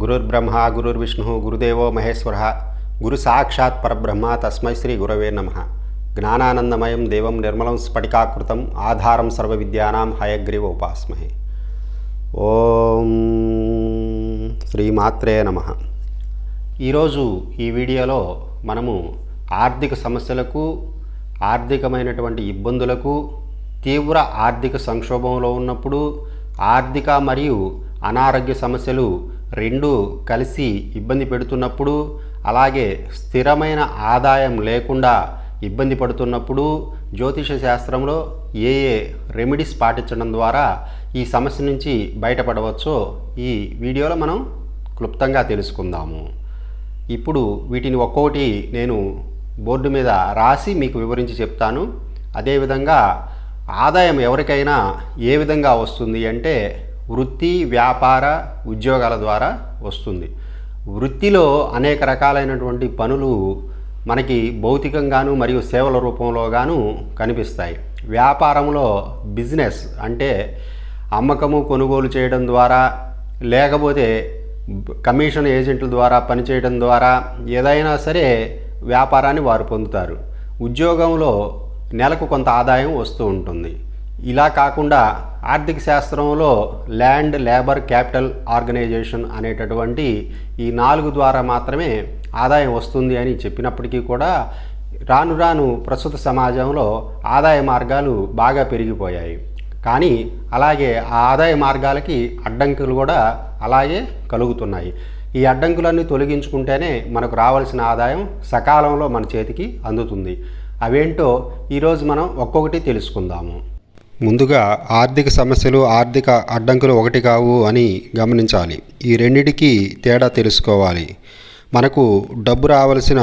గురుర్బ్రహ్మ గురుర్విష్ణు గురుదేవో మహేశ్వర గురు సాక్షాత్ పరబ్రహ్మ తస్మై శ్రీ గురవే నమః. జ్ఞానానందమయం దేవం నిర్మలం స్ఫటికాకృతం ఆధారం సర్వ విద్యానాం హయగ్రీవ ఉపాస్మహే. ఓం శ్రీమాత్రే నమః. ఈరోజు ఈ వీడియోలో మనము ఆర్థిక సమస్యలకు, ఆర్థికమైనటువంటి ఇబ్బందులకు, తీవ్ర ఆర్థిక సంక్షోభంలో ఉన్నప్పుడు ఆర్థిక మరియు అనారోగ్య సమస్యలు రెండు కలిసి ఇబ్బంది పెడుతున్నప్పుడు, అలాగే స్థిరమైన ఆదాయం లేకుండా ఇబ్బంది పడుతున్నప్పుడు జ్యోతిష శాస్త్రంలో ఏ రెమెడీస్ పాటించడం ద్వారా ఈ సమస్య నుంచి బయటపడవచ్చో ఈ వీడియోలో మనం క్లుప్తంగా తెలుసుకుందాము. ఇప్పుడు వీటిని ఒక్కొక్కటి నేను బోర్డు మీద రాసి మీకు వివరించి చెప్తాను. అదేవిధంగా ఆదాయం ఎవరికైనా ఏ విధంగా వస్తుంది అంటే వృత్తి, వ్యాపార, ఉద్యోగాల ద్వారా వస్తుంది. వృత్తిలో అనేక రకాలైనటువంటి పనులు మనకి భౌతికంగాను మరియు సేవల రూపంలో గాను కనిపిస్తాయి. వ్యాపారంలో బిజినెస్ అంటే అమ్మకము, కొనుగోలు చేయడం ద్వారా, లేకపోతే కమిషన్ ఏజెంట్ల ద్వారా పనిచేయడం ద్వారా ఏదైనా సరే వ్యాపారాన్ని వారు పొందుతారు. ఉద్యోగంలో నెలకు కొంత ఆదాయం వస్తూ ఉంటుంది. ఇలా కాకుండా ఆర్థిక శాస్త్రంలో ల్యాండ్, లేబర్, క్యాపిటల్, ఆర్గనైజేషన్ అనేటటువంటి ఈ 4 ద్వారా మాత్రమే ఆదాయం వస్తుంది అని చెప్పినప్పటికీ కూడా రాను రాను ప్రస్తుత సమాజంలో ఆదాయ మార్గాలు బాగా పెరిగిపోయాయి. కానీ అలాగే ఆ ఆదాయ మార్గాలకి అడ్డంకులు కూడా అలాగే కలుగుతున్నాయి. ఈ అడ్డంకులన్నీ తొలగించుకుంటేనే మనకు రావాల్సిన ఆదాయం సకాలంలో మన చేతికి అందుతుంది. అవేంటో ఈరోజు మనం ఒక్కొక్కటి తెలుసుకుందాము. ముందుగా ఆర్థిక సమస్యలు, ఆర్థిక అడ్డంకులు ఒకటి కావు అని గమనించాలి. ఈ రెండిటికి తేడా తెలుసుకోవాలి. మనకు డబ్బు రావాల్సిన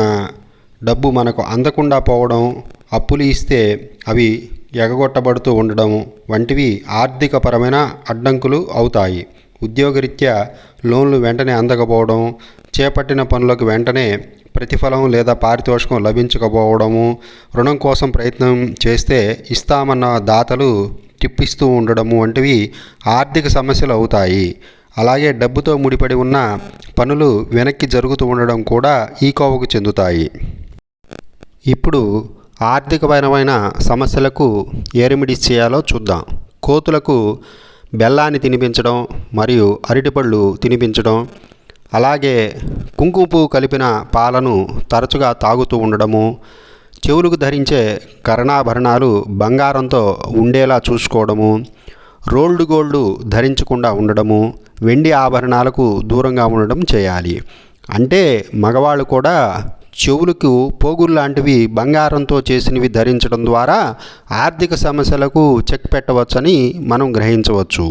డబ్బు మనకు అందకుండా పోవడం, అప్పులు ఇస్తే అవి ఎగగొట్టబడుతూ ఉండడం వంటివి ఆర్థికపరమైన అడ్డంకులు అవుతాయి. ఉద్యోగరీత్యా లోన్లు వెంటనే అందకపోవడం, చేపట్టిన పనులకు వెంటనే ప్రతిఫలం లేదా పారితోషికం లభించకపోవడము, రుణం కోసం ప్రయత్నం చేస్తే ఇస్తామన్న దాతలు తిప్పిస్తూ ఉండడము వంటివి ఆర్థిక సమస్యలు అవుతాయి. అలాగే డబ్బుతో ముడిపడి ఉన్న పనులు వెనక్కి జరుగుతూ ఉండడం కూడా ఈ కోవకు చెందుతాయి. ఇప్పుడు ఆర్థికపరమైన సమస్యలకు ఏ రెమెడీస్ చేయాలో చూద్దాం. కోతులకు బెల్లాన్ని తినిపించడం మరియు అరటిపళ్ళు తినిపించడం, అలాగే కుంకుమ పువ్వు కలిపిన పాలను తరచుగా తాగుతూ ఉండడము, చెవులకు ధరించే కర్ణాభరణాలు బంగారంతో ఉండేలా చూసుకోవడము, రోల్డ్ గోల్డ్ ధరించకుండా ఉండడము, వెండి ఆభరణాలకు దూరంగా ఉండడం చేయాలి. అంటే మగవాళ్ళు కూడా చెవులకు పోగులు లాంటివి బంగారంతో చేసినవి ధరించడం ద్వారా ఆర్థిక సమస్యలకు చెక్ పెట్టవచ్చని మనం గ్రహించవచ్చు.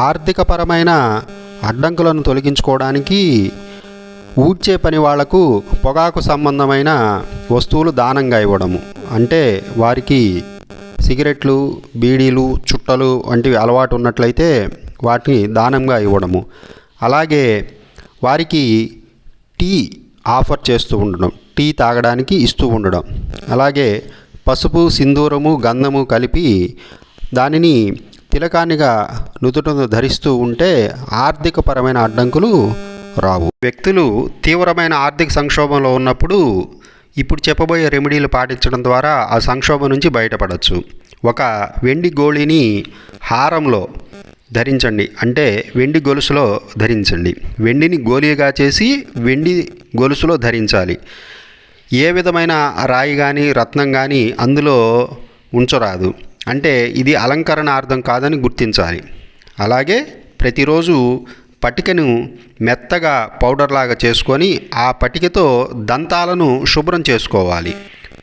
ఆర్థికపరమైన అడ్డంకులను తొలగించుకోవడానికి ఊడ్చే పని వాళ్లకు పొగాకు సంబంధమైన వస్తువులు దానంగా ఇవ్వడము. అంటే వారికి సిగరెట్లు, బీడీలు, చుట్టలు వంటివి అలవాటు ఉన్నట్లయితే వాటిని దానంగా ఇవ్వడము. అలాగే వారికి టీ ఆఫర్ చేస్తూ ఉండడం, టీ తాగడానికి ఇస్తూ ఉండడం. అలాగే పసుపు, సింధూరము, గంధము కలిపి దానిని తిలకానిగా నుదుటను ధరిస్తూ ఉంటే ఆర్థికపరమైన అడ్డంకులు రావు. వ్యక్తులు తీవ్రమైన ఆర్థిక సంక్షోభంలో ఉన్నప్పుడు ఇప్పుడు చెప్పబోయే రెమెడీలు పాటించడం ద్వారా ఆ సంక్షోభం నుంచి బయటపడవచ్చు. ఒక వెండి గోళీని హారంలో ధరించండి, అంటే వెండి గొలుసులో ధరించండి. వెండిని గోళీగా చేసి వెండి గొలుసులో ధరించాలి. ఏ విధమైన రాయి కానీ రత్నం కానీ అందులో ఉంచరాదు. అంటే ఇది అలంకరణార్థం కాదని గుర్తించాలి. అలాగే ప్రతిరోజు పటికను మెత్తగా పౌడర్లాగా చేసుకొని ఆ పటికతో దంతాలను శుభ్రం చేసుకోవాలి.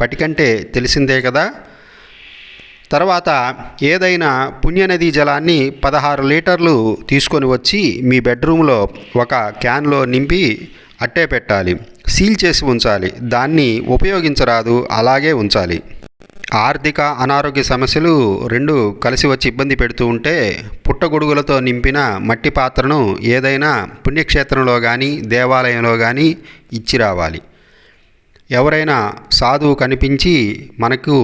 పటికంటే తెలిసిందే కదా. తర్వాత ఏదైనా పుణ్యనదీ జలాన్ని 16 లీటర్లు తీసుకొని వచ్చి మీ బెడ్రూమ్లో ఒక క్యాన్లో నింపి అట్టే పెట్టాలి. సీల్ చేసి ఉంచాలి. దాన్ని ఉపయోగించరాదు, అలాగే ఉంచాలి. ఆర్థిక, అనారోగ్య సమస్యలు రెండు కలిసి వచ్చి ఇబ్బంది పెడుతూ ఉంటే పుట్టగొడుగులతో నింపిన మట్టి పాత్రను ఏదైనా పుణ్యక్షేత్రంలో కానీ దేవాలయంలో కానీ ఇచ్చి రావాలి. ఎవరైనా సాధువు కనిపించి మనకు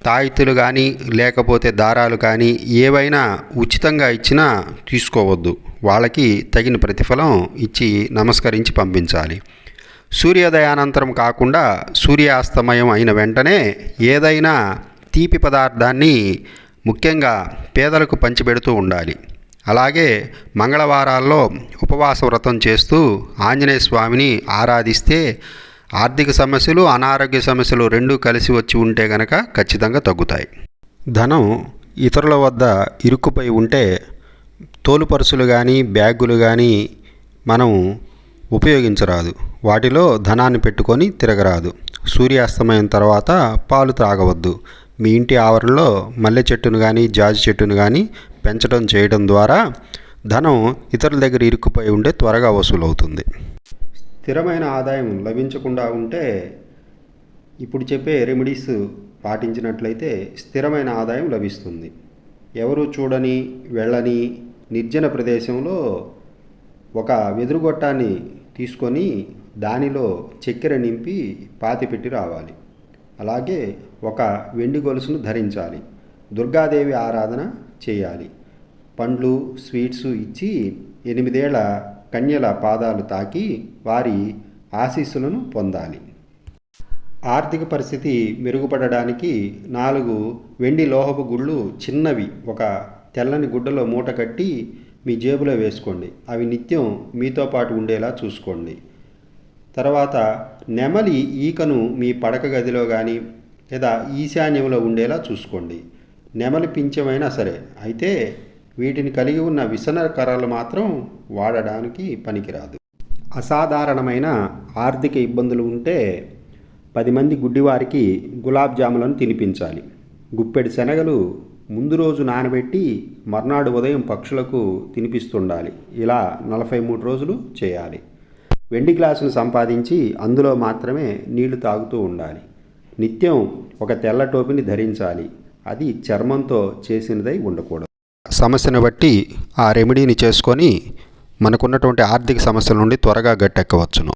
తాయితులు కానీ లేకపోతే దారాలు కానీ ఏవైనా ఉచితంగా ఇచ్చినా తీసుకోవద్దు. వాళ్ళకి తగిన ప్రతిఫలం ఇచ్చి నమస్కరించి పంపించాలి. సూర్యోదయానంతరం కాకుండా సూర్యాస్తమయం అయిన వెంటనే ఏదైనా తీపి పదార్థాన్ని ముఖ్యంగా పేదలకు పంచిపెడుతూ ఉండాలి. అలాగే మంగళవారాల్లో ఉపవాస వ్రతం చేస్తూ ఆంజనేయ స్వామిని ఆరాధిస్తే ఆర్థిక సమస్యలు, అనారోగ్య సమస్యలు రెండూ కలిసి వచ్చి ఉంటే గనక ఖచ్చితంగా తగ్గుతాయి. ధనం ఇతరుల వద్ద ఇరుక్కుపోయి ఉంటే తోలు పర్సులు కానీ బ్యాగులు కానీ మనం ఉపయోగించరాదు. వాటిలో ధనాన్ని పెట్టుకొని తిరగరాదు. సూర్యాస్తమయం తర్వాత పాలు త్రాగవద్దు. మీ ఇంటి ఆవరణలో మల్లె చెట్టును కానీ జాజి చెట్టును కానీ పెంచడం చేయడం ద్వారా ధనం ఇతరుల దగ్గర ఇరుక్కుపోయి ఉంటే త్వరగా వసూలవుతుంది. స్థిరమైన ఆదాయం లభించకుండా ఉంటే ఇప్పుడు చెప్పే రెమెడీస్ పాటించినట్లయితే స్థిరమైన ఆదాయం లభిస్తుంది. ఎవరు చూడని వెళ్ళని నిర్జన ప్రదేశంలో ఒక వెదురుగొట్టాన్ని తీసుకొని దానిలో చక్కెర నింపి పాతిపెట్టి రావాలి. అలాగే ఒక వెండి గొలుసును ధరించాలి. దుర్గాదేవి ఆరాధన చేయాలి. పండ్లు, స్వీట్స్ ఇచ్చి 8 ఏళ్ల కన్యల పాదాలు తాకి వారి ఆశీస్సులను పొందాలి. ఆర్థిక పరిస్థితి మెరుగుపడడానికి 4 వెండి లోహపు గుళ్ళు చిన్నవి ఒక తెల్లని గుడ్డలో మూట కట్టి మీ జేబులో వేసుకోండి. అవి నిత్యం మీతో పాటు ఉండేలా చూసుకోండి. తర్వాత నెమలి ఈకను మీ పడక గదిలో కానీ లేదా ఈశాన్యంలో ఉండేలా చూసుకోండి. నెమలి పింఛమైనా సరే. అయితే వీటిని కలిగి ఉన్న విసన కర్రలు మాత్రం వాడడానికి పనికిరాదు. అసాధారణమైన ఆర్థిక ఇబ్బందులు ఉంటే 10 మంది గుడ్డివారికి గులాబ్ జాములను తినిపించాలి. గుప్పెడి శనగలు ముందు రోజు నానబెట్టి మర్నాడు ఉదయం పక్షులకు తినిపిస్తుండాలి. ఇలా 43 రోజులు చేయాలి. వెండి గ్లాసును సంపాదించి అందులో మాత్రమే నీళ్లు తాగుతూ ఉండాలి. నిత్యం ఒక తెల్ల టోపీని ధరించాలి. అది చర్మంతో చేసినదై ఉండకూడదు. సమస్యను బట్టి ఆ రెమెడీని చేసుకొని మనకున్నటువంటి ఆర్థిక సమస్యల నుండి త్వరగా గట్టెక్కవచ్చును.